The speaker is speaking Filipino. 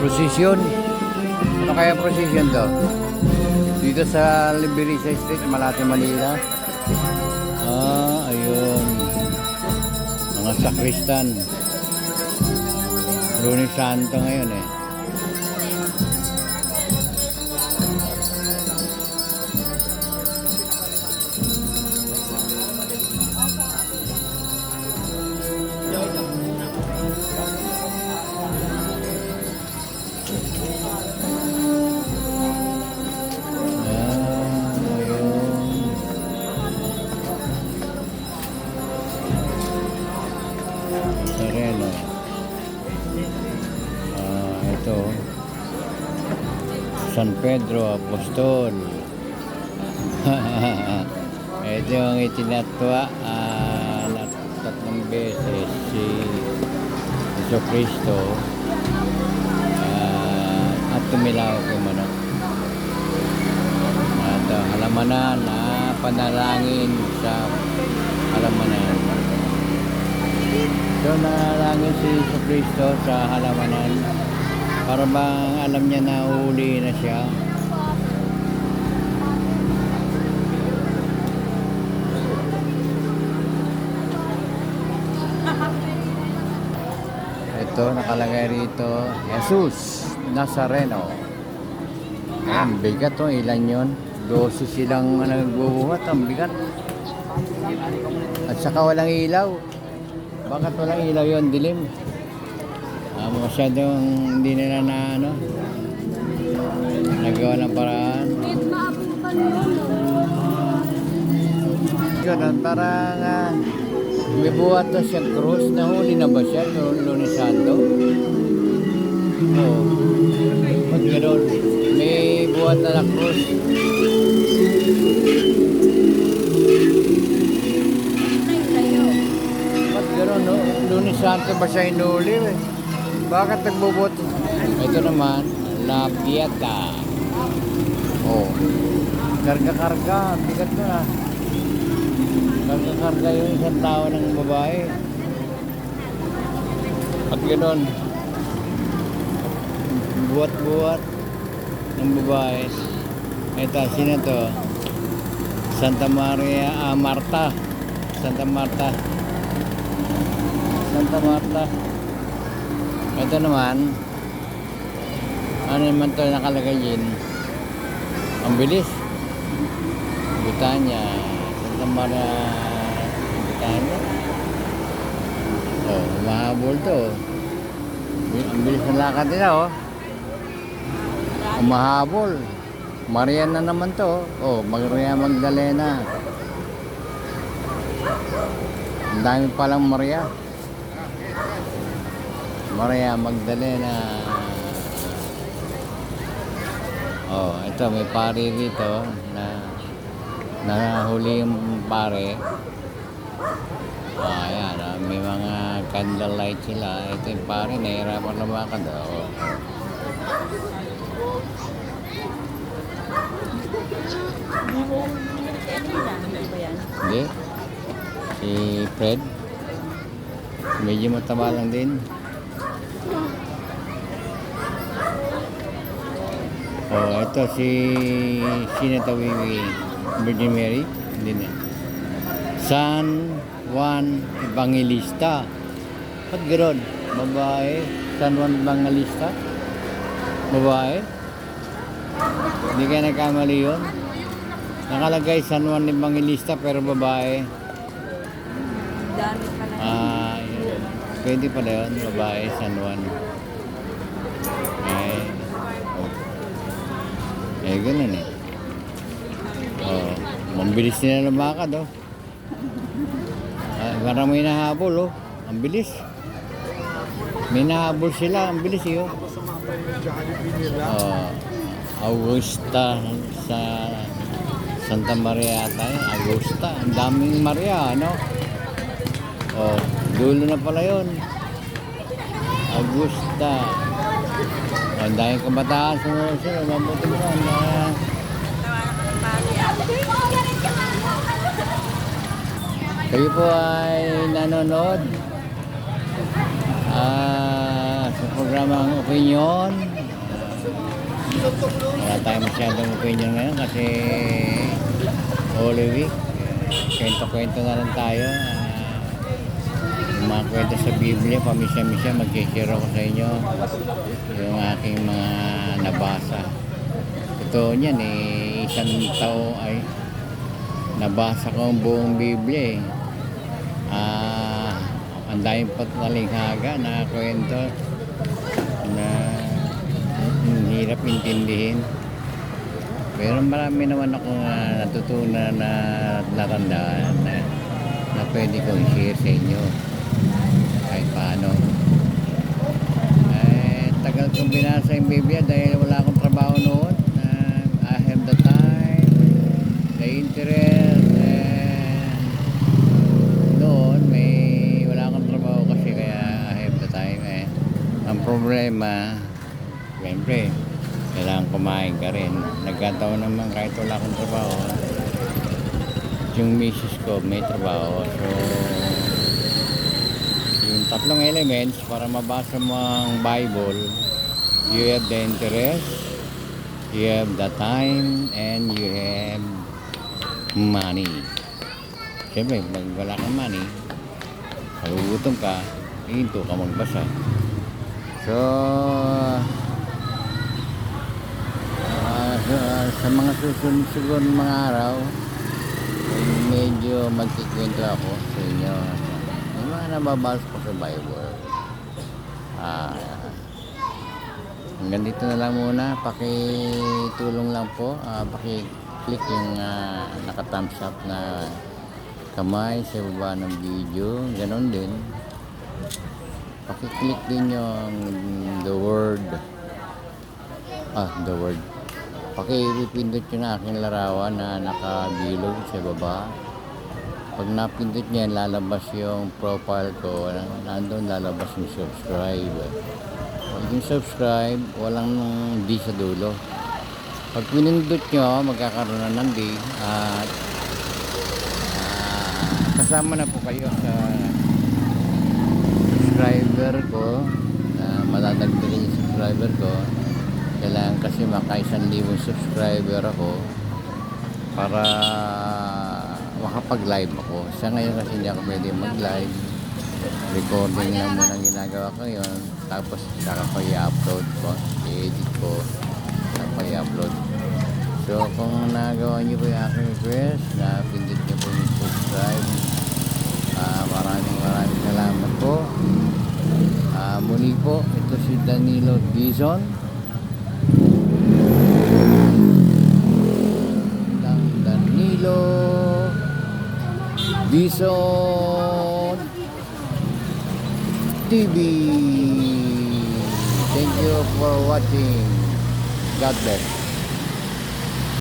Procession. Ano kaya procession to? Dito sa Liberisa Street, Malate, Manila. Ayun. Mga sakristan. Lunes Santo ngayon eh. Sereno. Ito San Pedro Apostol. Ito yung itinatwa na 3 beses si Jesucristo at tumilaw kay manok. At halamanan na panalangin sa halamanan. So nanalangin si Jesucristo sa halamanan para bang alam niya na uli na siya. Ito nakalagay rito, Jesus Nazareno. Ang bigat to, ilan yun? 12 silang nagbubuhat, ang bigat. At saka walang ilaw. Bakit walang ilaw yun? Dilim. Masyadong hindi nila na nagawa ng paraan. Ganun, parang may buhat na siya cross. Nahuli na ba siya? Lunes Santo? Oo. Ba't ganun? May buhat na cross. Ba't ganun, no? Lunes Santo ba siya inuli? Bakit nagbubuhat? Ito naman, La Pieta. Oh. Karga-karga. Bigat na. Karga-karga yung isang tao ng babae. At gano'n, buhat-buhat ng babae. Ito, sino to? Santa Maria, Marta. Santa Marta. Santa Marta. Ito naman, ano naman to nakalagay yun? Ang bilis. Britanya. Santa Maria Britanya. Oh, mahabol to. Ang bilis ng lakad nila, oh. Mahabol. Maria na naman to. Oh, Maria Magdalena. Ang dami palang Maria. Maria Magdalena. Oh, ito may pare dito na nahuli yung pare. Ayan, may mga candlelight sila. Ito yung pare, nahihirapan na makad. Oh. Hindi. Si Fred. Medyo mataba lang din. Oh, ito si Sinatawiwi Virgin Mary. Hindi na. San Juan Evangelista. Ba't gano'n? Babae. San Juan Evangelista. Babae. Hindi kaya nagkamali yun. Nakalagay San Juan Evangelista pero babae. Yun. Pwede pala yun. Babae, San Juan. Ganun eh. Oh, mambilis nila lumakad, oh. Parang may nahabol, oh. Ang bilis. May nahabol sila, ang bilis, oh. Augusta sa Santa Maria tayo. Augusta, ang daming Maria, ano? Oh, dulo na pala yun. Augusta. Ang dahil kabataan sila, mabuti mo na. Kayo po ay nanonood sa programa tamang opinion. Wala tayong masyadong opinion ngayon kasi Holy Week. Kwento-kwento na lang tayo. Yung mga kwento sa Biblia, pamisa-misa, mag-share ako sa inyo yung aking mga nabasa. Totoo niyan isang tao ay nabasa ko ang buong Biblia ang daming patalinghaga na kwento na hirap intindihin, pero marami naman akong natutunan na natandaan na pwede kong share sa inyo kahit paano. Tagal kong binasa yung Biblia dahil wala akong trabaho noon. I have the time, the interest, and noon wala akong trabaho kasi kaya I have the time. Ang problema, siyempre kailangan kumain ka rin. Nagkataon naman kahit wala akong trabaho, yung misis ko may trabaho. So yung tatlong elements para mabasa mo ang Bible, you have the interest, you have the time, and you have money. Siyempre pag wala kang money, magugutom ka, hinto ka magbasa. So sa mga susunod siguro mga araw, medyo magkikwento ako sa inyo yung mga nababasa ko sa Bible. Hanggang dito na lang muna. Pakitulong lang po, paki-click yung naka-thumbs up na kamay sa baba ng video. Ganon din, paki-click din yung the word paki-pindot yun na aking larawan na nakabilog sa baba. Pag napindot niya, lalabas yung profile ko, nandun lalabas yung subscribe. Pag yung subscribe, walang D sa dulo. Pag pinindot nyo, magkakaroon na ng D at kasama na po kayo sa subscriber ko. Madadagdagan yung subscriber ko. Kailangan kasi maka 1,000 subscriber ako para makapag-live ako. Sa ngayon kasi hindi ako pwede mag-live. Recording na muna ginagawa ko yun. Tapos saka ko i-upload ko, i-edit ko, saka i-upload. So kung nagawa nyo po yung aking request, na pindot nyo po yung subscribe, maraming salamat po. Muli po, ito si Danilo Dizon. Dizon TV. Thank you for watching. God bless.